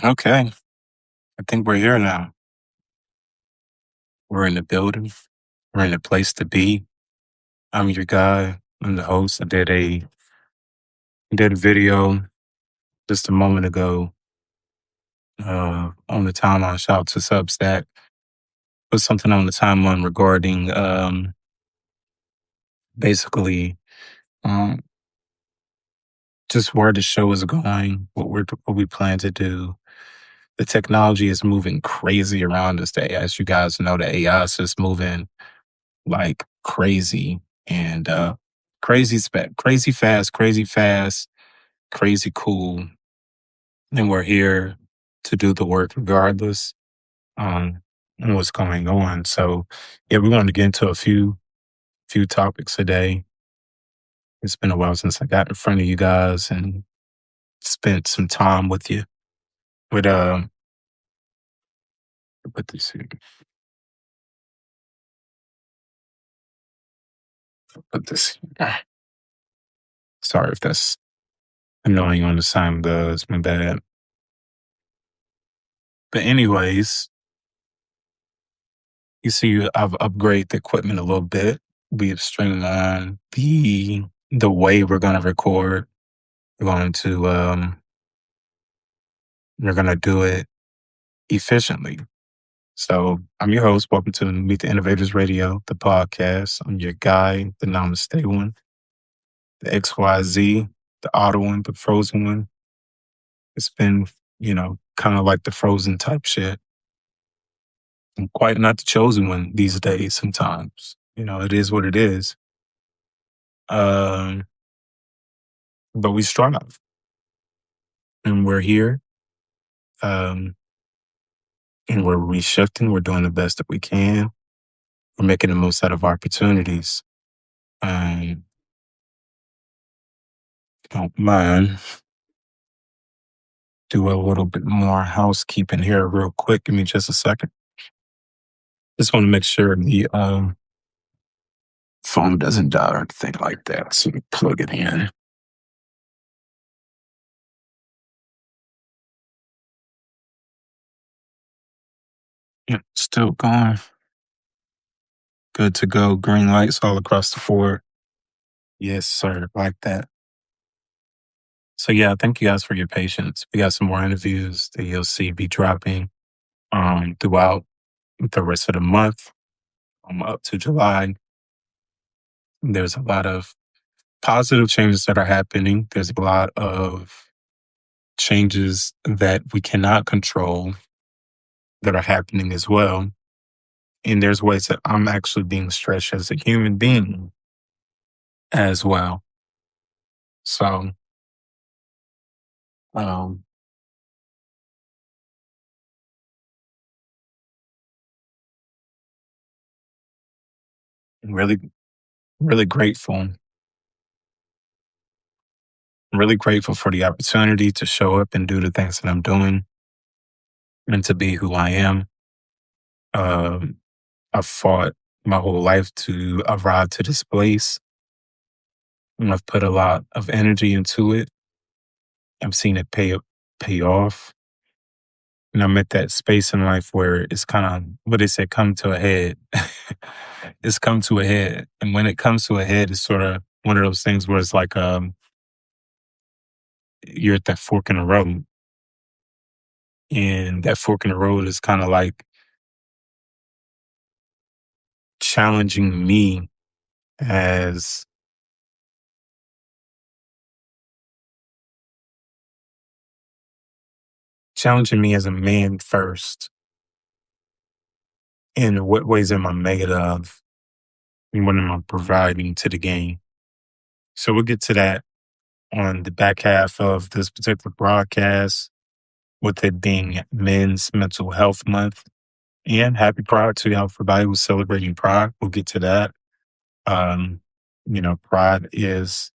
Okay, I think we're here now. We're in the building. We're in the place to be. I'm your guy. I'm the host. I did a video just a moment ago on the timeline. Shout out to Substack. Put something on the timeline regarding basically um, just where the show is going, what we plan to do. The technology is moving crazy around us today. As you guys know, the AI is just moving like crazy and crazy fast, crazy cool. And we're here to do the work regardless um and what's going on. So yeah, we're going to get into a few topics today. It's been a while since I got in front of you guys and spent some time with you. With put this here, put this here. Sorry if that's annoying on the sound does, my bad. But anyways, you see, I've upgraded the equipment a little bit. We've streamlined the way we're gonna record. We're going to we're gonna do it efficiently. So I'm your host. Welcome to Meet the Innovators Radio, the podcast. I'm your guy, the Namaste one, the XYZ, the auto one, the frozen one. It's been, kind of like the frozen type shit. I'm quite not the chosen one these days sometimes. It is what it is. Um, but we strive and we're here. Um, and we're reshifting. We're doing the best that we can. We're making the most out of opportunities. Um, don't mind. Do a little bit more housekeeping here, real quick. Give me just a second. Just want to make sure the phone doesn't die or anything like that. So plug it in. Yeah, still going. Good to go. Green lights all across the board. Yes, sir. Like that. So yeah, thank you guys for your patience. We got some more interviews that you'll see be dropping throughout the rest of the month. Up to July. There's a lot of positive changes that are happening. There's a lot of changes that we cannot control that are happening as well. And there's ways that I'm actually being stretched as a human being as well. So, um, I'm really grateful. I'm really grateful for the opportunity to show up and do the things that I'm doing and to be who I am. Um, I've fought my whole life to arrive to this place. And I've put a lot of energy into it. I've seen it pay off. And I'm at that space in life where it's kind of what they say, come to a head. It's come to a head. And when it comes to a head, it's sort of one of those things where it's like you're at that fork in the road. And that fork in the road is kind of like challenging me as a man first. In what ways am I made of? And what am I providing to the game? So we'll get to that on the back half of this particular broadcast, with it being Men's Mental Health Month. And happy Pride to everybody who's celebrating Pride. We'll get to that. Um, Pride is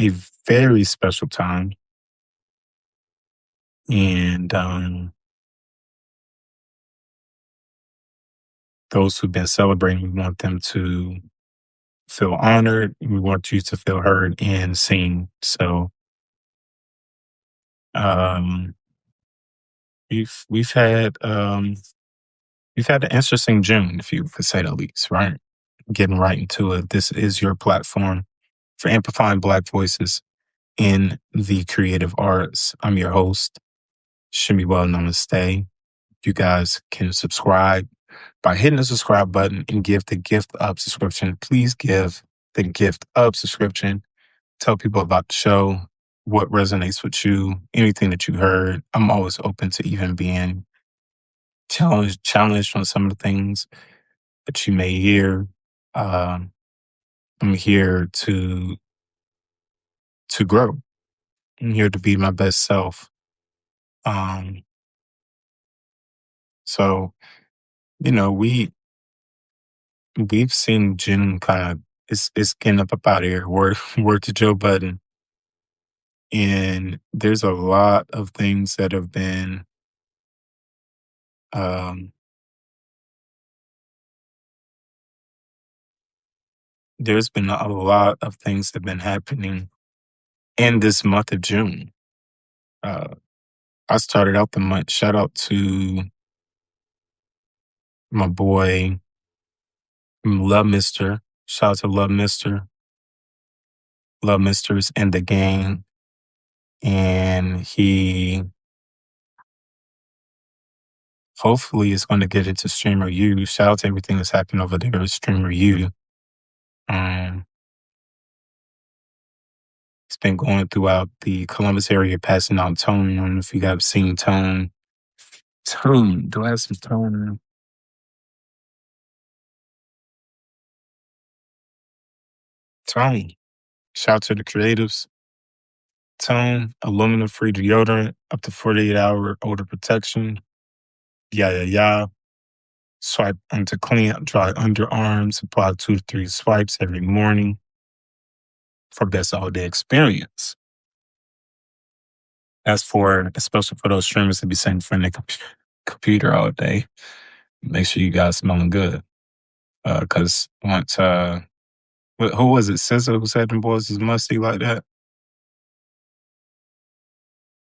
a very special time. And those who've been celebrating, we want them to feel honored. We want you to feel heard and seen. So, um, we've had we've had an interesting June, if you could say the least, right? Getting right into it. This is your platform for amplifying Black voices in the creative arts. I'm your host, should be well known as Stay. You guys can subscribe by hitting the subscribe button and give the gift of subscription. Please give the gift of subscription. Tell people about the show, what resonates with you, anything that you heard. I'm always open to even being challenged on some of the things that you may hear. Um, I'm here to grow. I'm here to be my best self. Um, so you know, we've seen June kind of it's getting up out of here. Word to Joe Budden, and there's a lot of things that have been um, there's been a lot of things that have been happening in this month of June. Uh, I started out the month. Shout out to my boy, Love Mister. Shout out to Love Misters and the gang. And he hopefully is going to get into StreamerU. Shout out to everything that's happening over there at StreamerU. Um, it's been going throughout the Columbus area, passing out Tone. I don't know if you guys have seen Tone. Tone, do I have some Tone? Tone. Shout out to the creatives. Tone, aluminum free deodorant, up to 48-hour odor protection. Yeah. Swipe onto clean up dry underarms. Apply 2 to 3 swipes every morning for best all day experience. As for, especially for those streamers that be sitting in front of the computer all day, make sure you guys smelling good. Because once, who was it? SZA who said them boys is musty like that?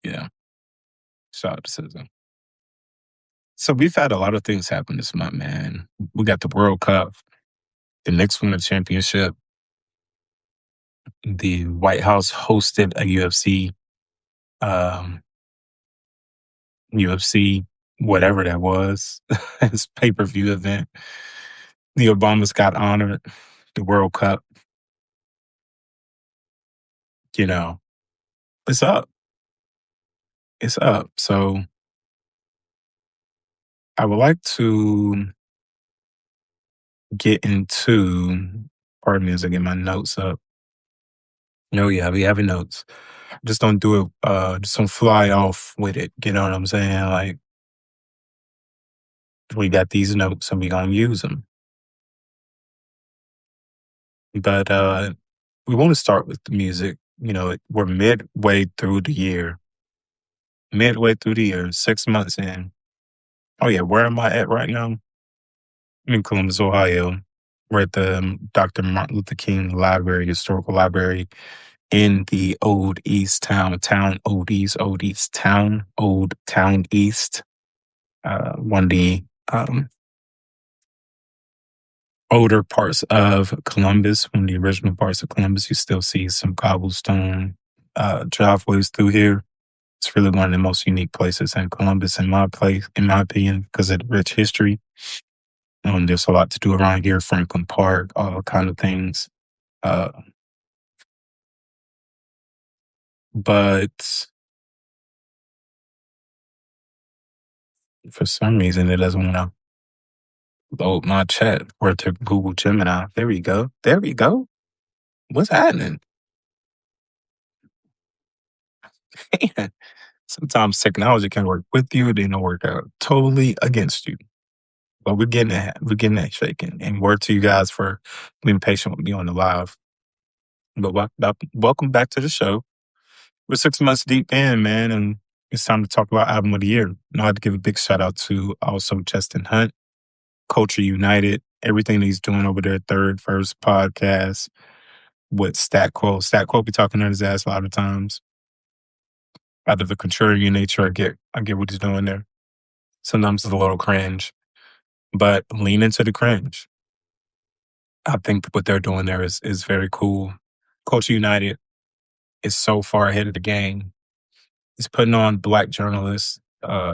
Yeah, shout out to SZA. So we've had a lot of things happen this month, man. We got the World Cup, the Knicks won the championship, the White House hosted a um, UFC, whatever that was, his pay-per-view event. The Obamas got honored, the World Cup, you know, it's up. It's up. So I would like to get into, pardon me as I get my notes up. No, yeah, we having notes. Just don't do it, just don't fly off with it. You know what I'm saying? Like, we got these notes and we gonna use them. But we want to start with the music. You know, we're midway through the year. 6 months in. Oh yeah, where am I at right now? I'm in Columbus, Ohio. We're at the Dr. Martin Luther King Library, Historical Library in the Old East Town, Old Town East. One of the older parts of Columbus, one of the original parts of Columbus. You still see some cobblestone driveways through here. It's really one of the most unique places in Columbus, in my opinion, because of the rich history. There's a lot to do around here, Franklin Park, all kind of things. But for some reason, it doesn't want to load my chat or to Google Gemini. There we go. What's happening? Sometimes technology can work with you, then it'll work out totally against you. But we're getting that shaken. And word to you guys for being patient with me on the live. But welcome back to the show. We're 6 months deep in, man, and it's time to talk about album of the year. I had to give a big shout out to also Justin Hunt, Culture United, everything that he's doing over there, Third First Podcast with Stat Quo. Stat Quo be talking on his ass a lot of times. Out of the contrarian nature, I get what he's doing there. Sometimes it's a little cringe, but lean into the cringe. I think what they're doing there is very cool. Culture United is so far ahead of the game. He's putting on black journalists.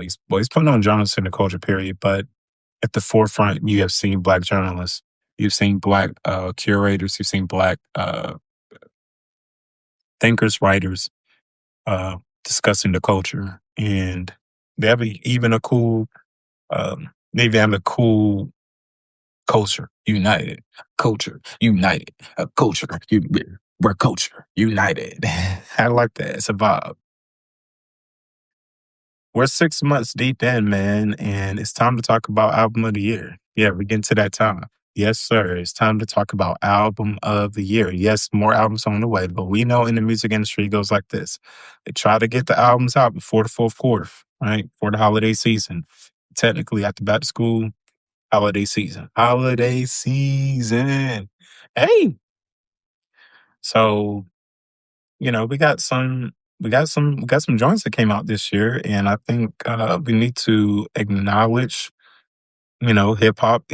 He's putting on journalists in the culture period, but at the forefront, you have seen black journalists. You've seen black curators. You've seen black thinkers, writers discussing the culture, and they have even a cool. They even have a cool culture united, culture united, a culture. We're culture united. I like that. It's a vibe. We're 6 months deep in, man, and it's time to talk about album of the year. Yeah, we're getting to that time. Yes, sir. It's time to talk about album of the year. Yes, more albums on the way, but we know in the music industry it goes like this. They try to get the albums out before the fourth quarter, right? For the holiday season. Technically, after back to school, holiday season. Holiday season. Hey. So, we got some joints that came out this year, and I think we need to acknowledge, hip hop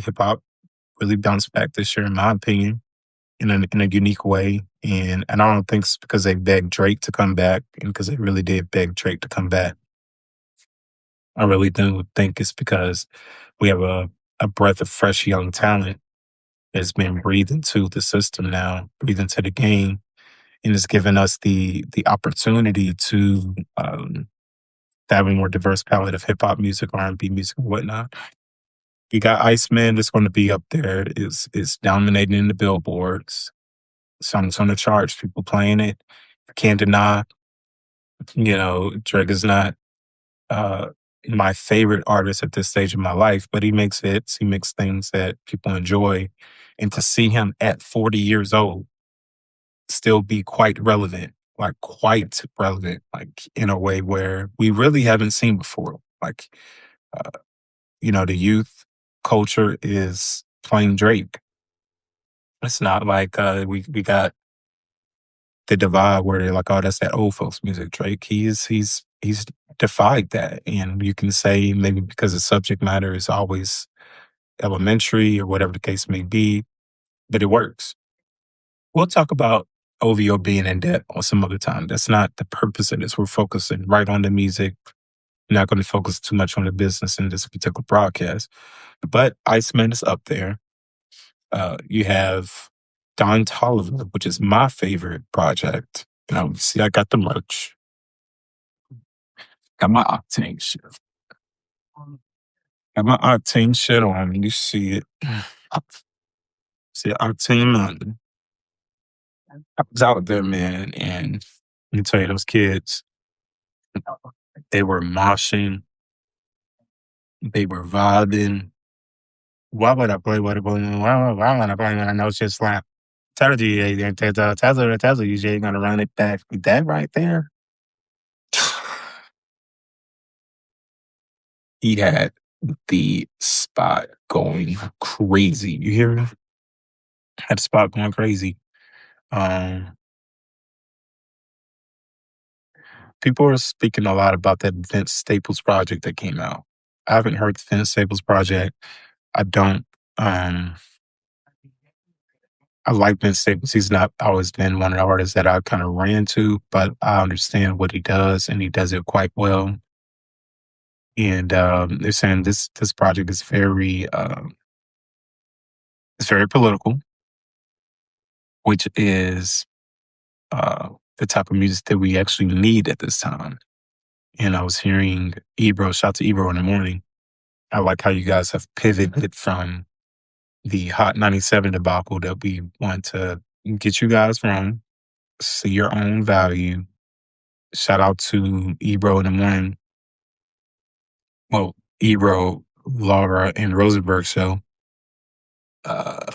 really bounced back this year, in my opinion, in a unique way. And I don't think it's because they begged Drake to come back, and because they really did beg Drake to come back. I really do think it's because we have a breath of fresh young talent that's been breathed into the system now, breathed into the game, and it's given us the opportunity to have a more diverse palette of hip hop music, R&B music, and whatnot. You got Iceman that's going to be up there. Is dominating in the billboards. Songs on the charts, people playing it. Can't deny. Drake is not uh, my favorite artist at this stage of my life, but he makes hits. He makes things that people enjoy, and to see him at 40 years old still be quite relevant, like in a way where we really haven't seen before. Like, uh, the youth culture is playing Drake. It's not like we got the divide where they're like, oh, that's that old folks music. Drake, he's defied that, and you can say maybe because the subject matter is always elementary or whatever the case may be, but it works. We'll talk about OVO being in debt on some other time. That's not the purpose of this. We're focusing right on the music. We're not going to focus too much on the business in this particular broadcast. But Iceman is up there. You have Don Tolliver, which is my favorite project. See, I got the merch. Got my Octane shit. Got my Octane shit on. You see it. See Octane London. I was out there, man, and let me tell you, those kids, they were moshing, they were vibing. Why would I play what it was? Why would I play when I know it's just slap? Tell you, Tesla, you ain't gonna run it back. That right there, he had the spot going crazy. You hear me? Had the spot going crazy. Um, People are speaking a lot about that Vince Staples project that came out. I haven't heard the Vince Staples project. I don't. I like Vince Staples. He's not always been one of the artists that I kind of ran to, but I understand what he does, and he does it quite well. And they're saying this project is it's very political, which is the type of music that we actually need at this time. And I was hearing Ebro, shout to Ebro in the morning. I like how you guys have pivoted from the Hot 97 debacle that we want to get you guys from, see your own value. Shout out to Ebro in the morning. Well, Ebro, Laura, and Rosenberg show. Uh,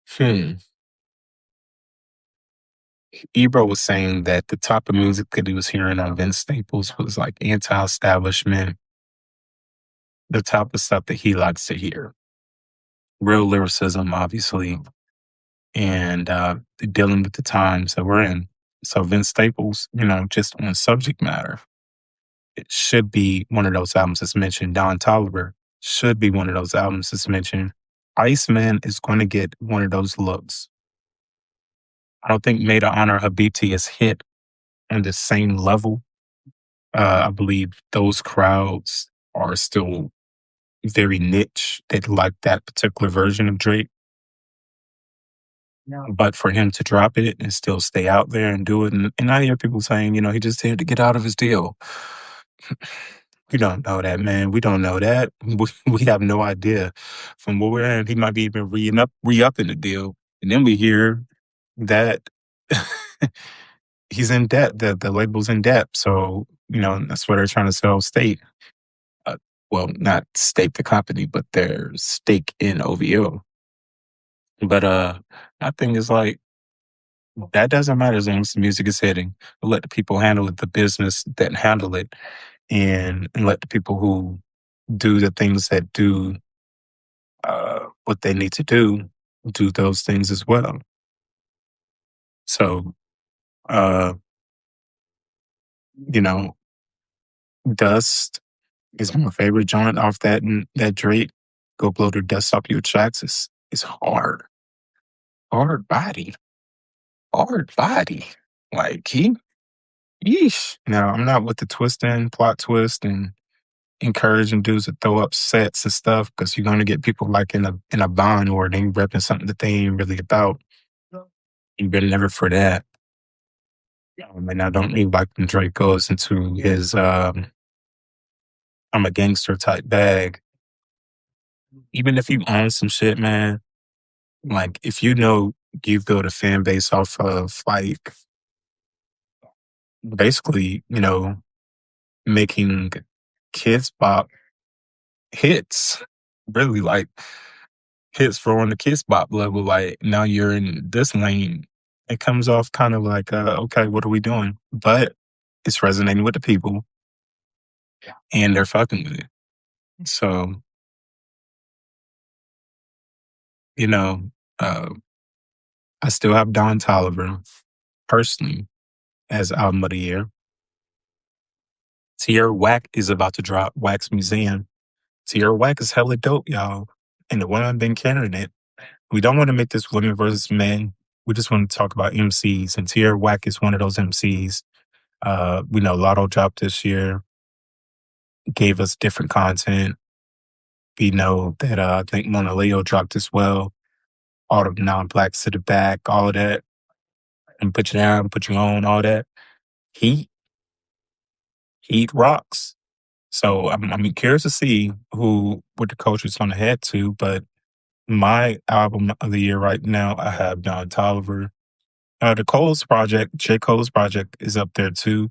hmm. Ebro was saying that the type of music that he was hearing on Vince Staples was like anti-establishment, the type of stuff that he likes to hear. Real lyricism, obviously, and dealing with the times that we're in. So Vince Staples, just on subject matter, it should be one of those albums that's mentioned. Don Toliver should be one of those albums that's mentioned. Iceman is going to get one of those looks. I don't think Made to Honor Habibti is hit on the same level. I believe those crowds are still very niche. They like that particular version of Drake. But for him to drop it and still stay out there and do it, and I hear people saying, he just had to get out of his deal. We don't know that, man. We don't know that. We have no idea. From what we're hearing, he might be even re-upping the deal. And then we hear that he's in debt, the label's in debt. So, that's what they're trying to sell State. Well, not State the company, but their stake in OVO. But my thing is like, that doesn't matter as long as the music is hitting. Let the people handle it, the business that handle it, and let the people who do the things that do what they need to do those things as well. So, uh, you know, Dust is my favorite joint off that Drake. Go blow the dust off your tracks. It's hard, hard body, hard body. Like yeesh. Now I'm not with the plot twist, and encouraging dudes to throw up sets and stuff because you're gonna get people like in a bond or they repping something that they ain't really about. You better never for that. And I don't mean like when Drake goes into his I'm a gangster type bag. Even if you own some shit, man, like if you build a fan base off of like basically, making kids bop hits, really like hits for on the kids bop level, like now you're in this lane. It comes off kind of like, okay, what are we doing? But it's resonating with the people and they're fucking with it. So, you know, uh, I still have Don Toliver personally as album of the year. Tierra Whack is about to drop Wax Museum. Tierra Whack is hella dope, y'all. And the women been carrying it. We don't want to make this women versus men. We just want to talk about MCs. And Tierra Whack is one of those MCs. We know Lotto dropped this year, gave us different content. We know that I think Mona Leo dropped as well. All the non-blacks to the back, all of that. And put you down, put you on, all that. Heat rocks. So I'm curious to see what the coach is going to head to. But my album of the year right now, I have Don Toliver. The Cole's project, J. Cole's project, is up there too.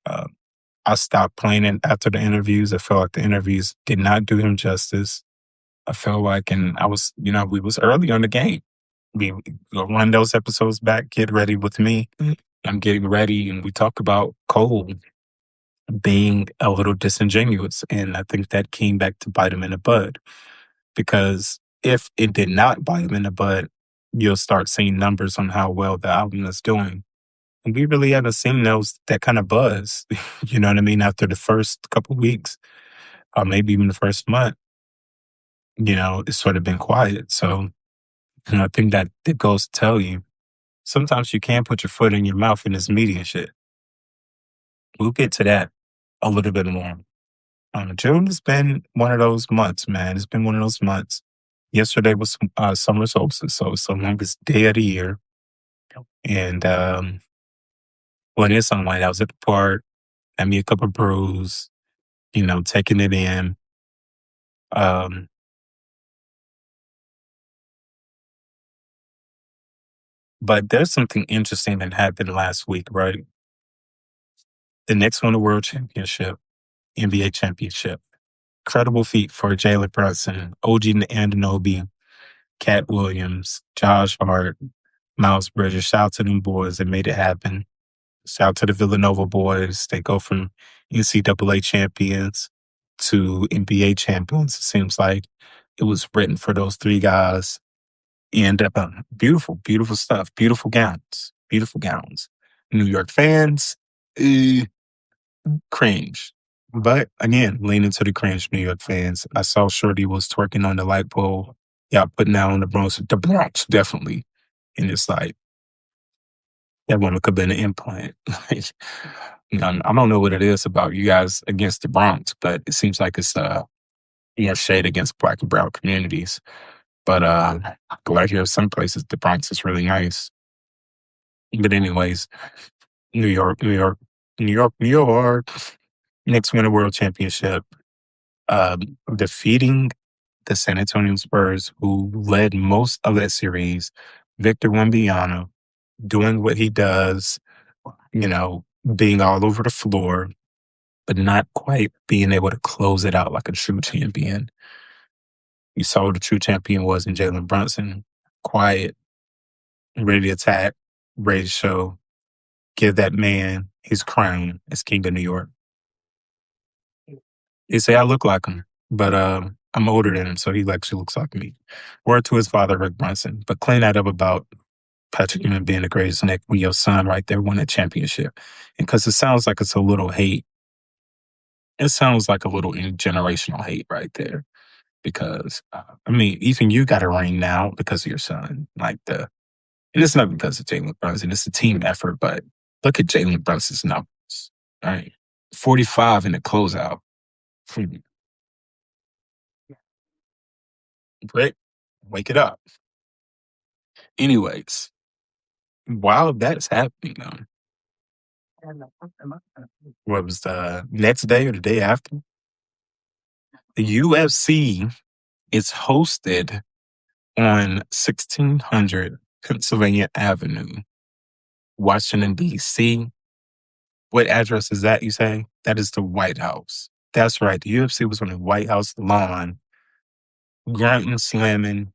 I stopped playing it after the interviews. I felt like the interviews did not do him justice. I felt like, and I was, we was early on the game. We go run those episodes back, get ready with me. I'm getting ready, and we talk about Cole being a little disingenuous. And I think that came back to bite him in the butt. Because if it did not bite him in the butt, you'll start seeing numbers on how well the album is doing. And we really haven't seen that kind of buzz, you know what I mean, after the first couple weeks, or maybe even the first month, it's sort of been quiet. So I think that it goes to tell you, sometimes you can't put your foot in your mouth in this media shit. We'll get to that a little bit more. June has been one of those months, man. It's been one of those months. Yesterday was summer solstice, so it's the longest day of the year. And when it's sunlight, I was at the park, had me a couple of brews, taking it in. But there's something interesting that happened last week, right? The Knicks won the World Championship, NBA Championship. Incredible feat for Jalen Brunson, OG Anunoby, Cat Williams, Josh Hart, Miles Bridges. Shout out to them boys that made it happen. Shout out to the Villanova boys. They go from NCAA champions to NBA champions. It seems like it was written for those three guys. And beautiful, beautiful stuff. Beautiful gowns. Beautiful gowns. New York fans, cringe. But again, leaning to the cringe New York fans. I saw Shorty was twerking on the light pole. Yeah, putting out on the Bronx. The Bronx, definitely. And it's like, that woman could have been an implant. Like, I don't know what it is about you guys against the Bronx, but it seems like it's shade against Black and brown communities. But like here, some places the Bronx is really nice. But anyways, New York, New York, New York, New York. Knicks win a world championship, defeating the San Antonio Spurs, who led most of that series. Victor Wembanyama doing what he does, being all over the floor, but not quite being able to close it out like a true champion. You saw what a true champion was in Jalen Brunson. Quiet, ready to attack, ready to show, give that man his crown as King of New York. They say I look like him, but I'm older than him, so he actually looks like me. Word to his father, Rick Brunson. But clean that up about Patrick Ewing being the greatest Knick when your son right there won a championship. And because it sounds like it's a little hate. It sounds like a little generational hate right there. Because, even you got a ring now because of your son. And it's not because of Jalen Brunson. It's a team effort, but look at Jalen Brunson's numbers, right? 45 in the closeout. Rick, wake it up. Anyways, while that's happening, what was the next day or the day after? The UFC is hosted on 1600 Pennsylvania Avenue, Washington, D.C. What address is that, you say? That is the White House. That's right. The UFC was on the White House lawn, grunting, slamming,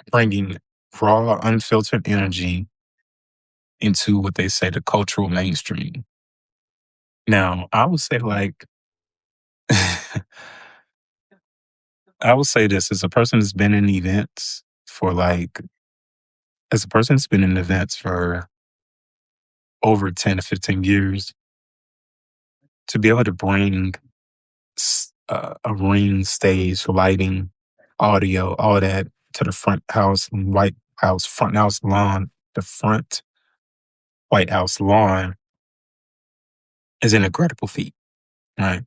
bringing raw, unfiltered energy into what they say the cultural mainstream. Now, I would say I would say this as a person that's been in events as a person that's been in events for over 10 to 15 years, to be able to bring a ring, stage, lighting, audio, all that to the front house and front house lawn, the front White House lawn is an incredible feat, right?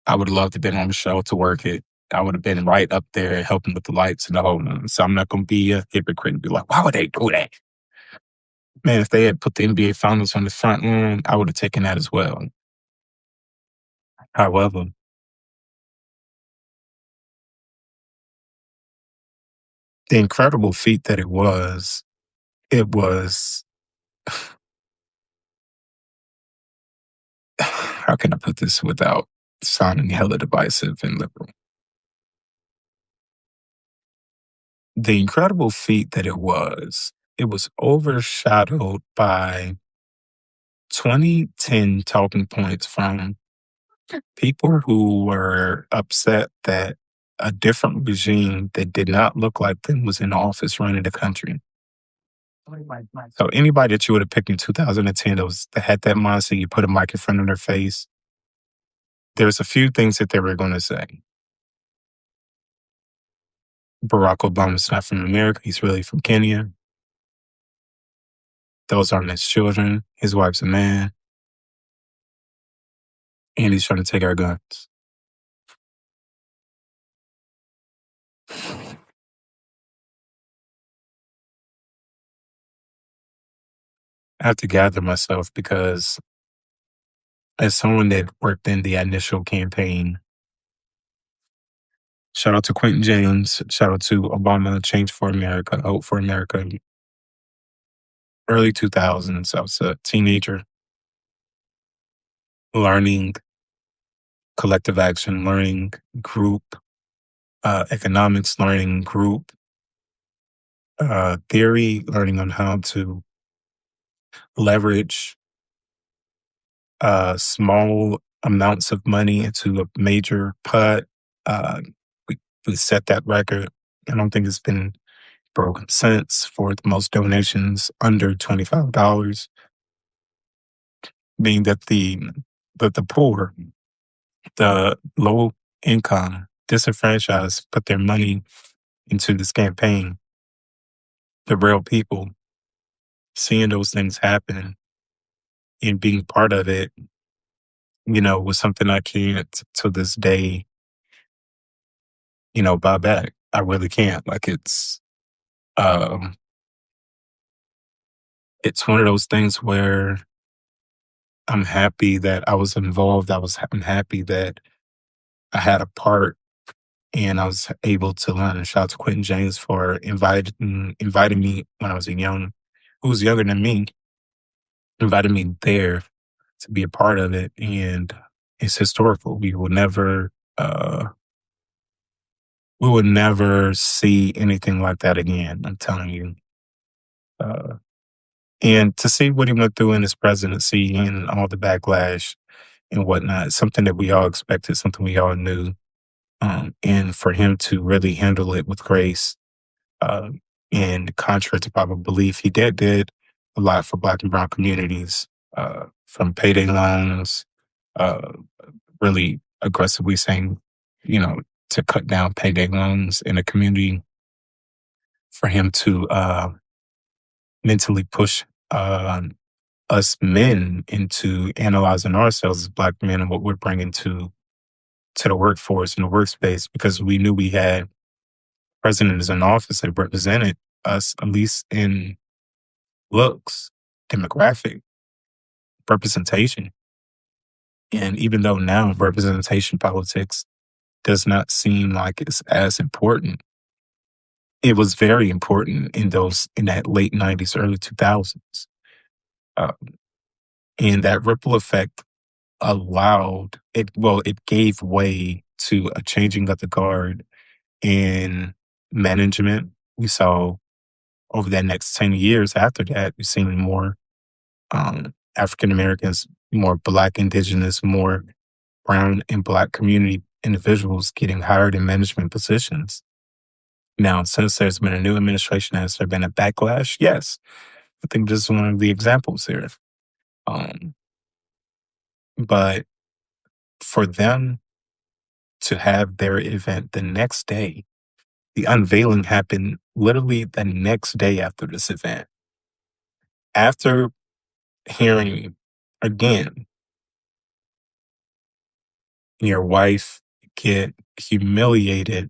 I would love to have been on the show to work it. I would have been right up there helping with the lights and the whole none. So I'm not going to be a hypocrite and be like, why would they do that? Man, if they had put the NBA Finals on the front lawn, I would have taken that as well. However, the incredible feat that it was, how can I put this without sounding hella divisive and liberal? The incredible feat that it was overshadowed by 2010 talking points from people who were upset that a different regime that did not look like them was in office running the country. So anybody that you would have picked in 2010 that had that mindset, you put a mic in front of their face, there's a few things that they were going to say. Barack Obama's not from America. He's really from Kenya. Those aren't his children. His wife's a man. And he's trying to take our guns. I have to gather myself because as someone that worked in the initial campaign, shout out to Quentin James, shout out to Obama, Change for America, Hope for America, early 2000s. I was a teenager learning collective action, learning group economics, learning group theory, learning on how to leverage small amounts of money into a major putt. We set that record. I don't think it's been broken since for the most donations under $25, being that the poor the low income, disenfranchised, put their money into this campaign, the real people, seeing those things happen and being part of it, was something I can't to this day, buy back. I really can't. Like um, it's one of those things where I'm happy that I was involved. I'm happy that I had a part and I was able to learn. And shout out to Quentin James for inviting me when I was who was younger than me, invited me there to be a part of it. And it's historical. We would never see anything like that again. I'm telling you. Uh, and to see what he went through in his presidency and all the backlash and whatnot, something that we all expected, something we all knew. And for him to really handle it with grace, uh, and contrary to popular belief, he did a lot for Black and Brown communities, from payday loans, uh, really aggressively saying, you know, to cut down payday loans in the community, for him to mentally push us men into analyzing ourselves as Black men and what we're bringing to the workforce and the workspace, because we knew we had presidents in office that represented us, at least in looks, demographic, representation. And even though now representation politics does not seem like it's as important, it was very important in that late 90s, early 2000s. Uh, and that ripple effect it gave way to a changing of the guard in management. We saw over that next 10 years after that, we've seen more African Americans, more Black, Indigenous, more Brown and Black community individuals getting hired in management positions. Now, since there's been a new administration, has there been a backlash? Yes. I think this is one of the examples here. Um, but for them to have their event the next day, the unveiling happened literally the next day after this event. After hearing again your wife get humiliated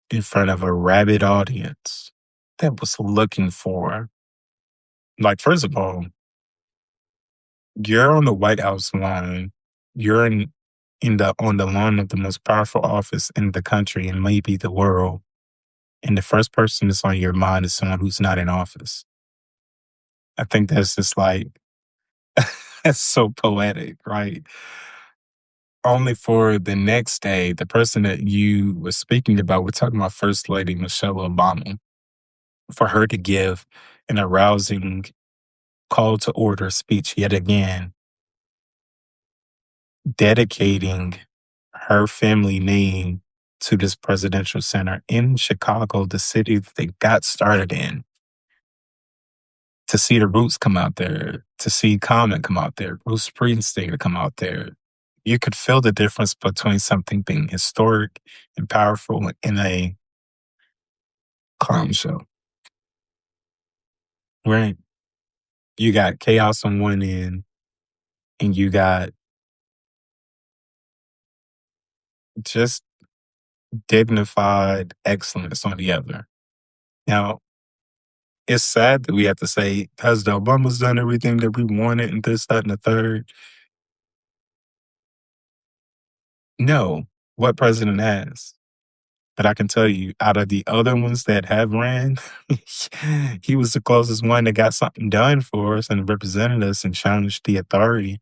in front of a rabid audience that was looking for, like, first of all, you're on the White House lawn, you're on the lawn of the most powerful office in the country and maybe the world, and the first person that's on your mind is someone who's not in office. I think that's just like that's so poetic, right? Only for the next day, the person that you were speaking about, we're talking about First Lady Michelle Obama, for her to give an arousing call to order speech yet again, dedicating her family name to this presidential center in Chicago, the city that they got started in, to see the Roots come out there, to see Common come out there, Bruce Springsteen to come out there. You could feel the difference between something being historic and powerful in a clown show. Right? You got chaos on one end, and you got just dignified excellence on the other. Now, it's sad that we have to say, has the Obamas done everything that we wanted and this, that, and the third? No. What president has? But I can tell you, out of the other ones that have ran, he was the closest one that got something done for us and represented us and challenged the authority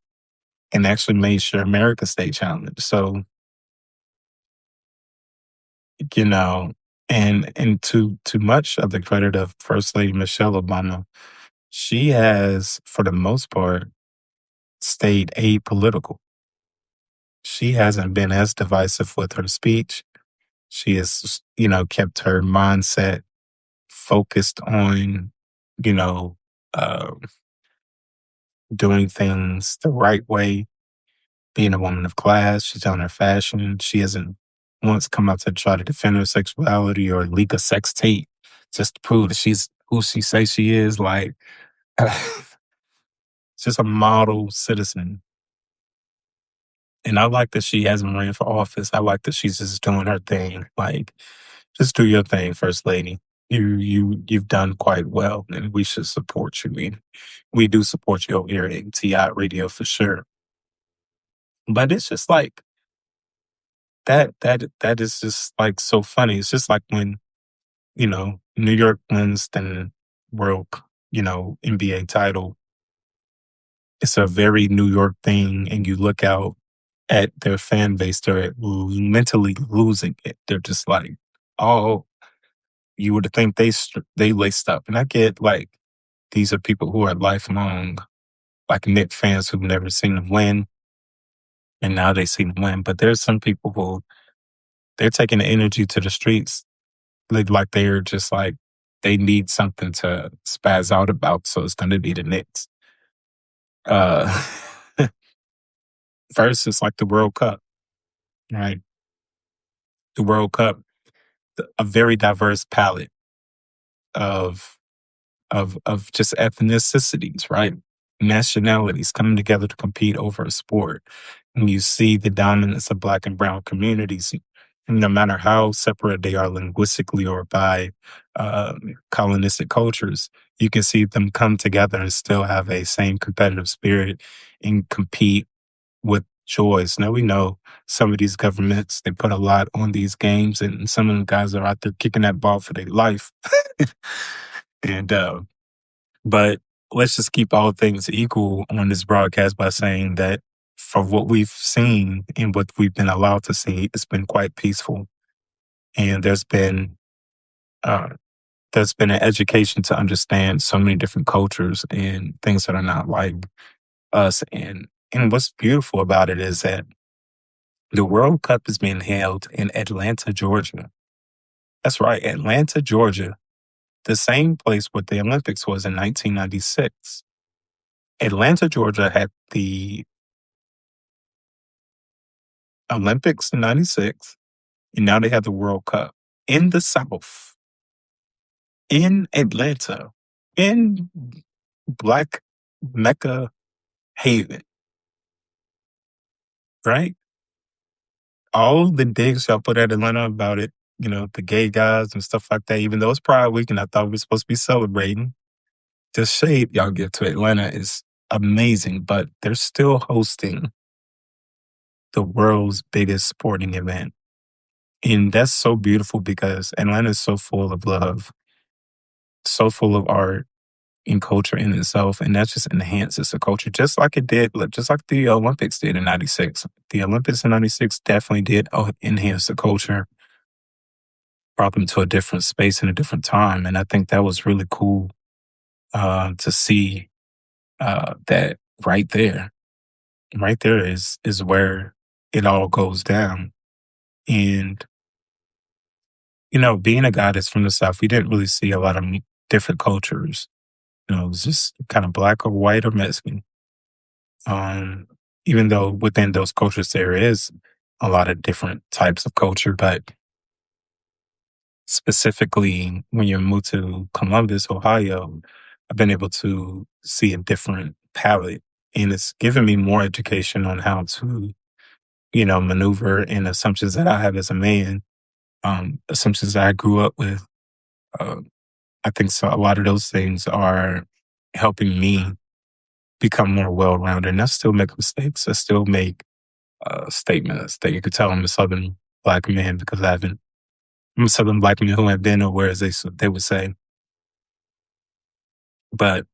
and actually made sure America stayed challenged. So, you know, and to much of the credit of First Lady Michelle Obama, she has, for the most part, stayed apolitical. She hasn't been as divisive with her speech. She has, kept her mindset focused on, you know, uh, doing things the right way, being a woman of class. She's on her fashion. She hasn't once come out to try to defend her sexuality or leak a sex tape just to prove that she's who she says she is. Like, just a model citizen. And I like that she hasn't ran for office. I like that she's just doing her thing. Like, just do your thing, First Lady. You've done quite well, and we should support you. We do support you over here at MTI Radio for sure. But it's just like that is just like so funny. It's just like when, New York wins the world, NBA title. It's a very New York thing, and you look out at their fan base, they're mentally losing it. They're just like, oh, you would think they laced up. And I get like these are people who are lifelong like Knicks fans who've never seen them win, and now they see them win. But there's some people who they're taking the energy to the streets, like they're just like they need something to spaz out about, so it's going to be the Knicks. Uh, First, it's like the World Cup, right? The World Cup, a very diverse palette of of just ethnicities, right? Nationalities coming together to compete over a sport. And you see the dominance of Black and brown communities, no matter how separate they are linguistically or by colonistic cultures, you can see them come together and still have a same competitive spirit and compete with joys. Now we know some of these governments, they put a lot on these games, and some of the guys are out there kicking that ball for their life. And but let's just keep all things equal on this broadcast by saying that for what we've seen and what we've been allowed to see, it's been quite peaceful. And uh, there's been an education to understand so many different cultures and things that are not like us. And what's beautiful about it is that the World Cup is being held in Atlanta, Georgia. That's right, Atlanta, Georgia, the same place where the Olympics was in 1996. Atlanta, Georgia had the Olympics in 96, and now they have the World Cup in the South, in Atlanta, in Black Mecca Haven, right? All the digs y'all put at Atlanta about it, the gay guys and stuff like that, even though it's Pride Week and I thought we were supposed to be celebrating, the shade y'all give to Atlanta is amazing, but they're still hosting the world's biggest sporting event. And that's so beautiful because Atlanta is so full of love, so full of art and culture in itself. And that just enhances the culture, just like it did, just like the Olympics did in 96. The Olympics in 96 definitely did enhance the culture, brought them to a different space and a different time. And I think that was really cool to see that right there. Right there is where it all goes down. And being a guy that's from the South, we didn't really see a lot of different cultures. It was just kind of Black or white or Mexican. Even though within those cultures there is a lot of different types of culture, but specifically when you move to Columbus, Ohio, I've been able to see a different palette, and it's given me more education on how to, maneuver in assumptions that I have as a man, assumptions that I grew up with. Uh, I think so. A lot of those things are helping me become more well-rounded. And I still make mistakes. I still make statements that you could tell I'm a Southern Black man because I'm a Southern Black man who have been nowhere, as they would say. But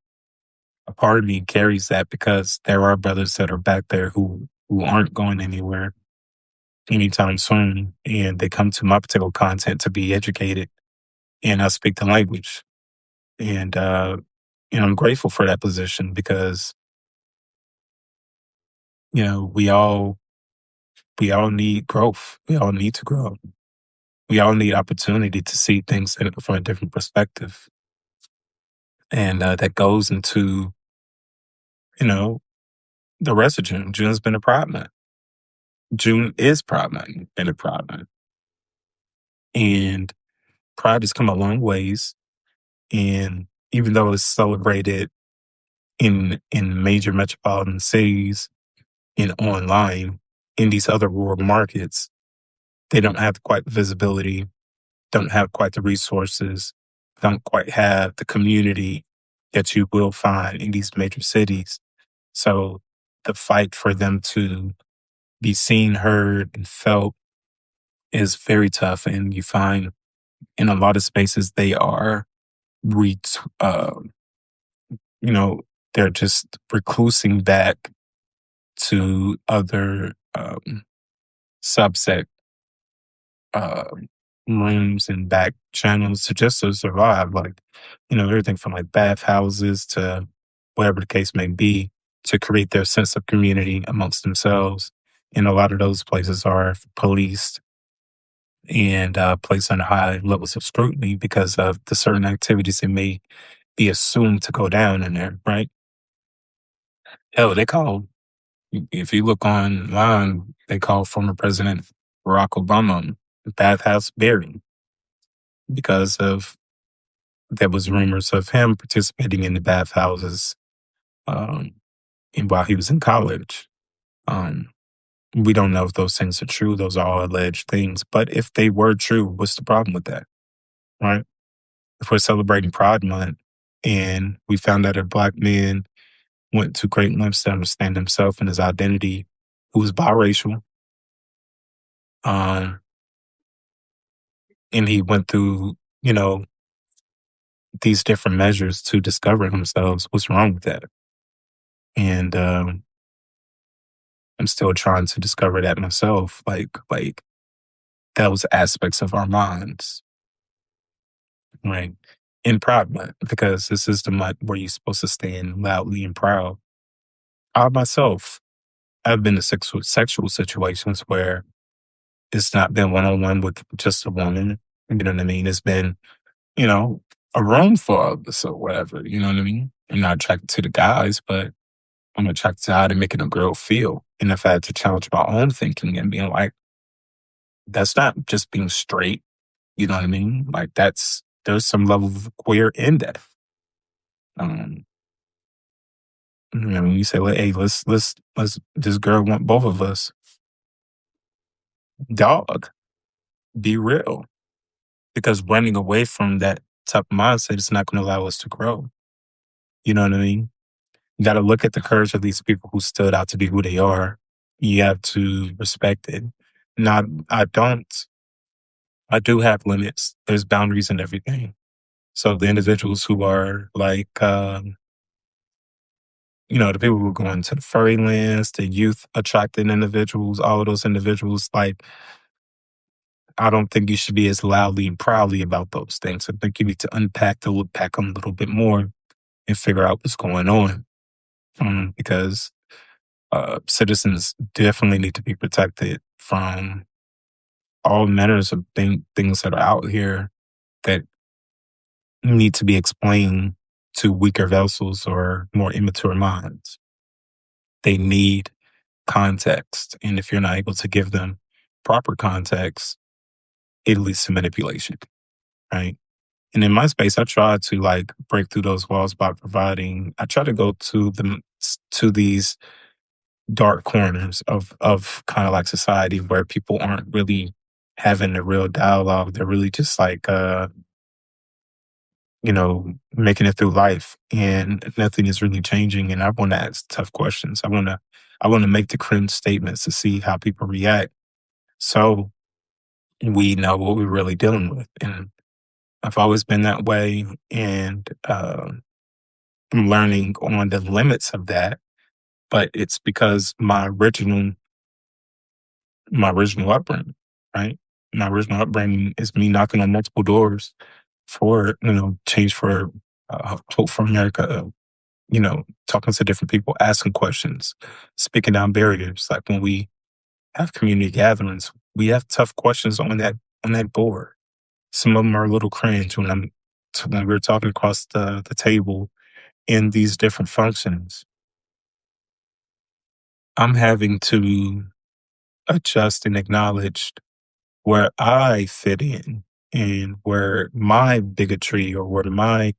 a part of me carries that because there are brothers that are back there who aren't going anywhere anytime soon, and they come to my particular content to be educated, and I speak the language. And I'm grateful for that position because we all need growth. We all need to grow. We all need opportunity to see things from a different perspective, and that goes into the rest of June. June's been a Pride Month. June is Pride Month and a Pride Month. And Pride has come a long ways. And even though it's celebrated in major metropolitan cities and online, in these other rural markets, they don't have quite the visibility, don't have quite the resources, don't quite have the community that you will find in these major cities. So the fight for them to be seen, heard, and felt is very tough. And you find in a lot of spaces they are re- uh, you know, they're just reclusing back to other subset uh, rooms and back channels to just to survive. Like, everything from like bathhouses to whatever the case may be to create their sense of community amongst themselves. And a lot of those places are policed and placed under high levels of scrutiny because of the certain activities that may be assumed to go down in there, right? Hell, they call, if you look online, they call former President Barack Obama bathhouse Barry because of there was rumors of him participating in the bathhouses um, and while he was in college. Um, we don't know if those things are true. Those are all alleged things. But if they were true, what's the problem with that, right? If we're celebrating Pride Month and we found out a Black man went to great lengths to understand himself and his identity, who was biracial, um, and he went through, these different measures to discover themselves. What's wrong with that? And I'm still trying to discover that myself, like those aspects of our minds, right? In Pride Month, because this is the month where you're supposed to stand loudly and proud. I myself, I've been in sexual situations where it's not been one on one with just a woman. You know what I mean? It's been, you know, a room full of us or whatever. You know what I mean? I'm not attracted to the guys, but I'm attracted to how they're making a girl feel. And if I had to challenge my own thinking and being like, that's not just being straight. You know what I mean? Like there's some level of queer in that. Um, when you say, well, hey, let's this girl want both of us, dog, be real. Because running away from that type of mindset is not going to allow us to grow. You know what I mean? You got to look at the courage of these people who stood out to be who they are. You have to respect it. Now, I do have limits. There's boundaries in everything. So the individuals who are like, the people who are going to the furry lands, the youth attracting individuals, all of those individuals, like, I don't think you should be as loudly and proudly about those things. I think you need to unpack to look back on a little bit more and figure out what's going on. Because citizens definitely need to be protected from all manners of things that are out here that need to be explained to weaker vessels or more immature minds. They need context. And if you're not able to give them proper context, it leads to manipulation, right? And in my space, I try to like break through those walls by I try to go to these dark corners of kind of like society where people aren't really having a real dialogue. They're really just like making it through life and nothing is really changing. And I want to ask tough questions. I want to make the cringe statements to see how people react. So we know what we're really dealing with. And I've always been that way. And I'm learning on the limits of that. But it's because my original upbringing, right? My original upbringing is me knocking on multiple doors for, change for hope for America, talking to different people, asking questions, speaking down barriers. Like when we have community gatherings, we have tough questions on that board. Some of them are a little cringe when we're talking across the table in these different functions. I'm having to adjust and acknowledge where I fit in and where my bigotry or where my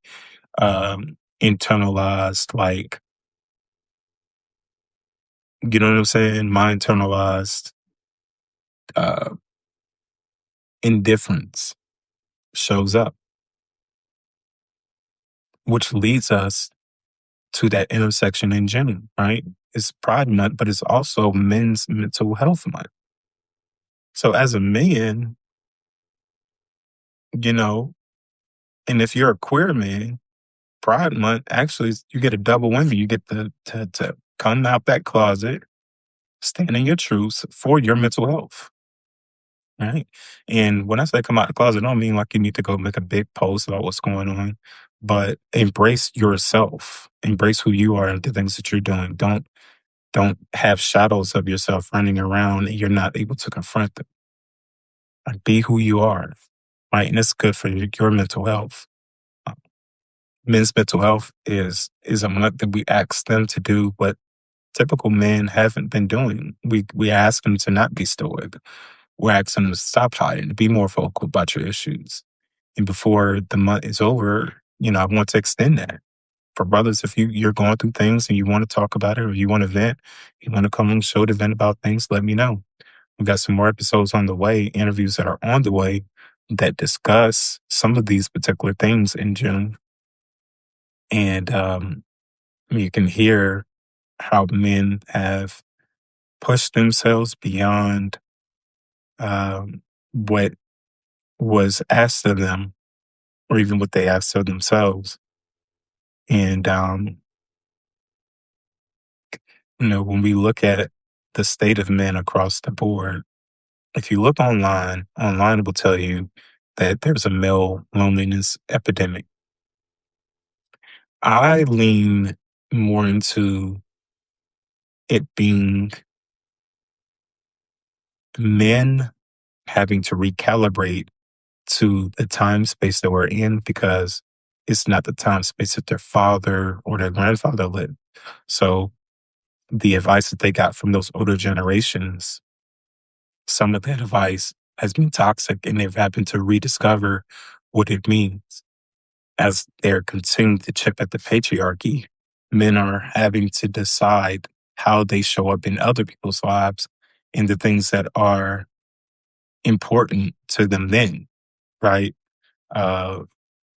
internalized, like, you know what I'm saying? My internalized uh, indifference shows up, which leads us to that intersection in June, right? It's Pride Month, but it's also Men's Mental Health Month. So as a man, you know, and if you're a queer man, Pride Month actually you get a double whammy. You get to come out that closet, stand in your truths for your mental health. Right. And when I say come out the closet, I don't mean like you need to go make a big post about what's going on, but embrace yourself, embrace who you are and the things that you're doing. Don't have shadows of yourself running around and you're not able to confront them. Like, be who you are. Right. And it's good for your mental health. Uh, Men's mental health is a month that we ask them to do what typical men haven't been doing. We ask them to not be stoic. We're asking them to stop hiding, to be more vocal about your issues. And before the month is over, I want to extend that. For brothers, if you're going through things and you want to talk about it or you want to vent, you want to come on the show to vent about things, let me know. We got some more episodes on the way, interviews that are on the way that discuss some of these particular things in June. And you can hear how men have pushed themselves beyond what was asked of them or even what they asked of themselves. And, when we look at the state of men across the board, if you look online will tell you that there's a male loneliness epidemic. I lean more into it being men having to recalibrate to the time space that we're in because it's not the time space that their father or their grandfather lived. So the advice that they got from those older generations, some of that advice has been toxic and they've happened to rediscover what it means. As they're continuing to chip at the patriarchy, men are having to decide how they show up in other people's lives and the things that are important to them then, right? Uh,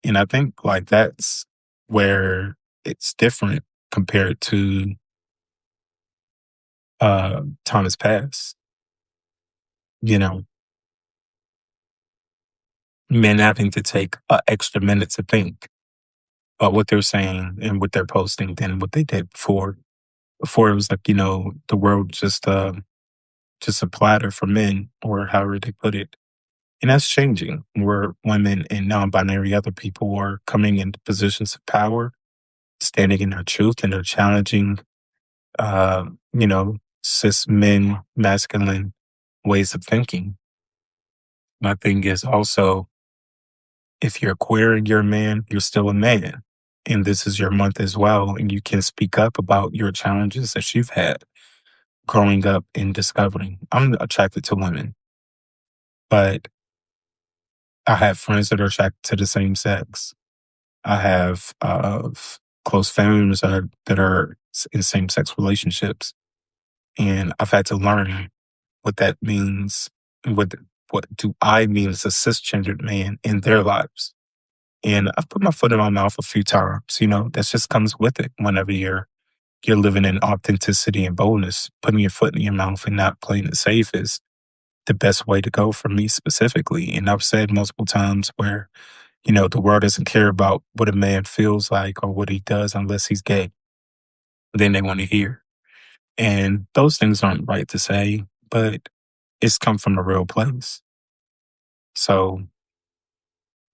and I think like that's where it's different compared to Thomas Pass. You know, men having to take an extra minute to think about what they're saying and what they're posting than what they did before. Before it was like, the world just a platter for men or however they put it. And that's changing where women and non-binary other people are coming into positions of power, standing in their truth and they're challenging, uh, you know, cis men, masculine ways of thinking. My thing is also, if you're queer and you're a man, you're still a man. And this is your month as well. And you can speak up about your challenges that you've had growing up and discovering. I'm attracted to women, but I have friends that are attracted to the same sex. I have close family members that are in same sex relationships. And I've had to learn what that means. What do I mean as a cisgendered man in their lives? And I've put my foot in my mouth a few times. That just comes with it whenever you're living in authenticity and boldness. Putting your foot in your mouth and not playing it safe is the best way to go for me specifically. And I've said multiple times where, the world doesn't care about what a man feels like or what he does unless he's gay. Then they want to hear. And those things aren't right to say, but it's come from a real place. So,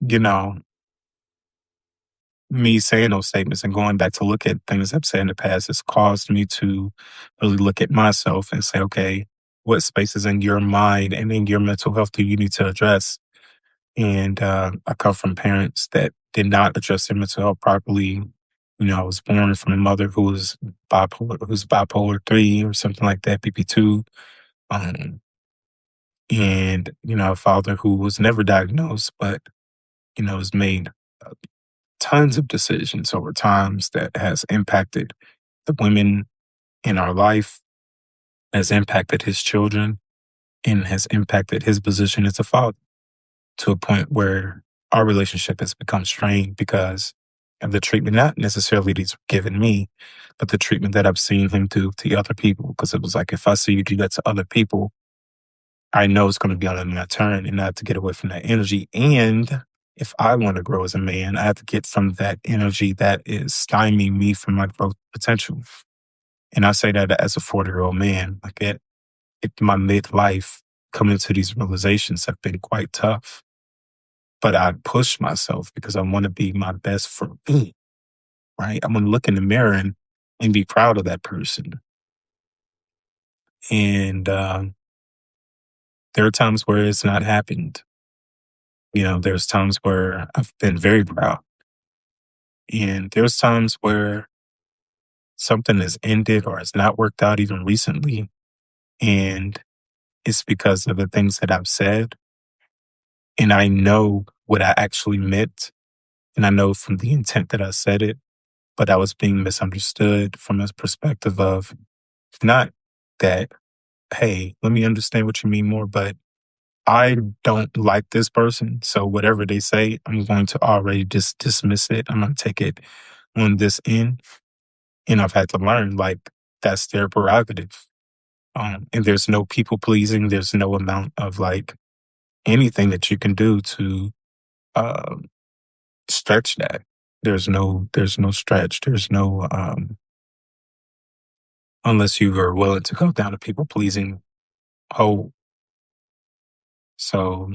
you know, me saying those statements and going back to look at things I've said in the past has caused me to really look at myself and say, okay, what spaces in your mind and in your mental health do you need to address? And I come from parents that did not address their mental health properly. I was born from a mother who's bipolar 3 or something like that, BP2. and, a father who was never diagnosed, but, has made uh, tons of decisions over times that has impacted the women in our life, has impacted his children, and has impacted his position as a father to a point where our relationship has become strained because of the treatment, not necessarily that he's given me, but the treatment that I've seen him do to other people. Because it was like, if I see you do that to other people, I know it's going to be on my turn and not to get away from that energy. And if I want to grow as a man, I have to get from that energy that is stymieing me from my growth potential. And I say that as a 40-year-old man, like at my midlife, coming to these realizations have been quite tough. But I push myself because I want to be my best for me, right? I'm going to look in the mirror and be proud of that person. And there are times where it's not happened. There's times where I've been very proud. And there's times where something has ended or has not worked out even recently. And it's because of the things that I've said. And I know what I actually meant. And I know from the intent that I said it, but I was being misunderstood from a perspective of not that, hey, let me understand what you mean more, but I don't like this person. So whatever they say, I'm going to already just dismiss it. I'm going to take it on this end. And I've had to learn, like, that's their prerogative. And there's no people pleasing. There's no amount of like anything that you can do to uh, stretch that. There's no stretch. There's no, unless you are willing to go down a people pleasing hole. So,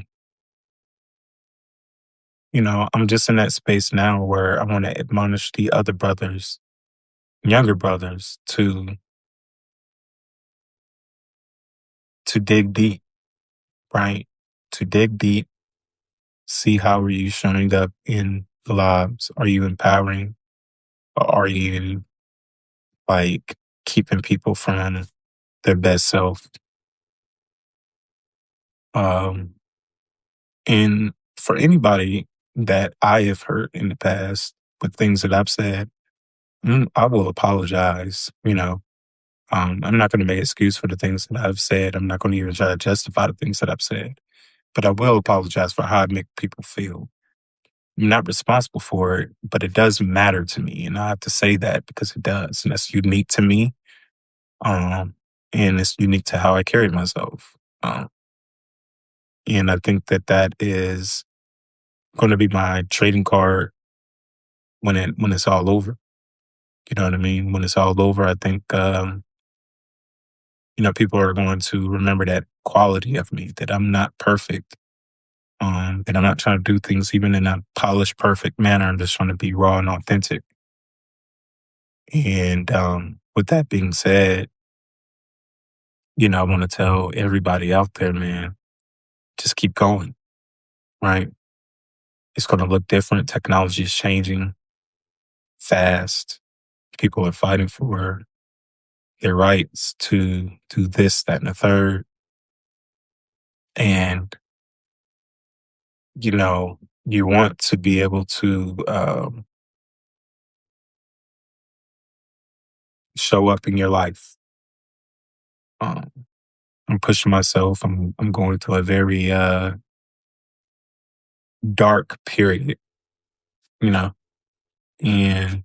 I'm just in that space now where I want to admonish the other brothers, younger brothers, to dig deep, right? To dig deep, see how are you showing up in the lives? Are you empowering, or are you like keeping people from their best self? Um, and for anybody that I have hurt in the past with things that I've said, I will apologize. I'm not going to make excuse for the things that I've said. I'm not going to even try to justify the things that I've said, but I will apologize for how I make people feel. I'm not responsible for it, but it does matter to me. And I have to say that because it does. And that's unique to me. Um, and it's unique to how I carry myself. And I think that is going to be my trading card when it's all over. You know what I mean? When it's all over, I think, people are going to remember that quality of me, that I'm not perfect, that I'm not trying to do things even in a polished, perfect manner. I'm just trying to be raw and authentic. And with that being said, I want to tell everybody out there, man, just keep going, right? It's going to look different. Technology is changing fast. People are fighting for their rights to do this, that, and the third. And, you want to be able to show up in your life. Um, I'm pushing myself. I'm going through a very dark period, you know, and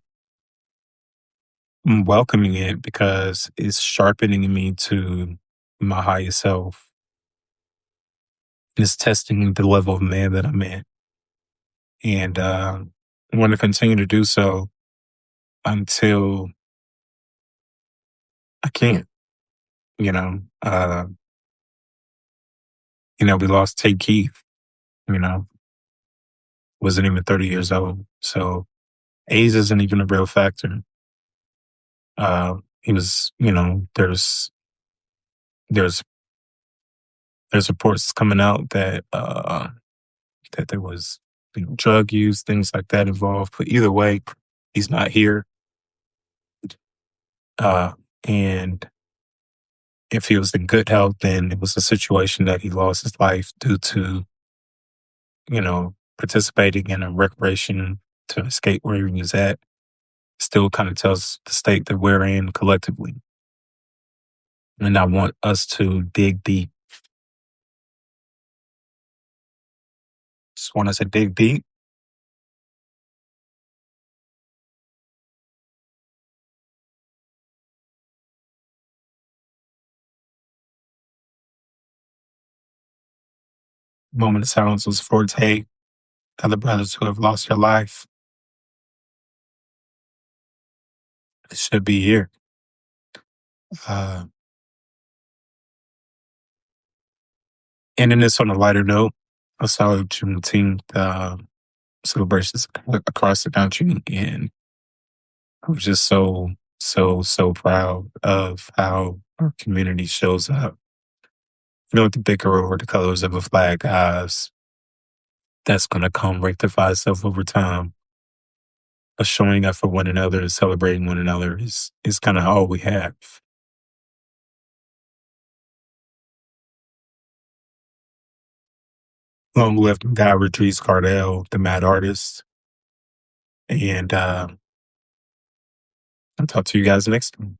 I'm welcoming it because it's sharpening me to my highest self. It's testing the level of man that I'm in. And I want to continue to do so until I can't, you know. Uh, we lost Tate Keith, you know, wasn't even 30 years old. So age isn't even a real factor. He was, there's there's reports coming out that there was drug use, things like that involved. But either way, he's not here. And if he was in good health, then it was a situation that he lost his life due to, participating in a recreation to escape where he was at. Still kind of tells the state that we're in collectively. And I want us to dig deep. Just want us to dig deep. Moment of silence was for Tay, other brothers who have lost their life. It should be here. Uh, Ending this on a lighter note, a solid Juneteenth celebrations across the country, and I'm just so proud of how our community shows up. The bicker over the colors of a flag, guys, that's going to come rectify itself over time. But showing up for one another and celebrating one another is kind of all we have. Long live Guy Rodriguez Cardell, the mad artist. And I'll talk to you guys next time.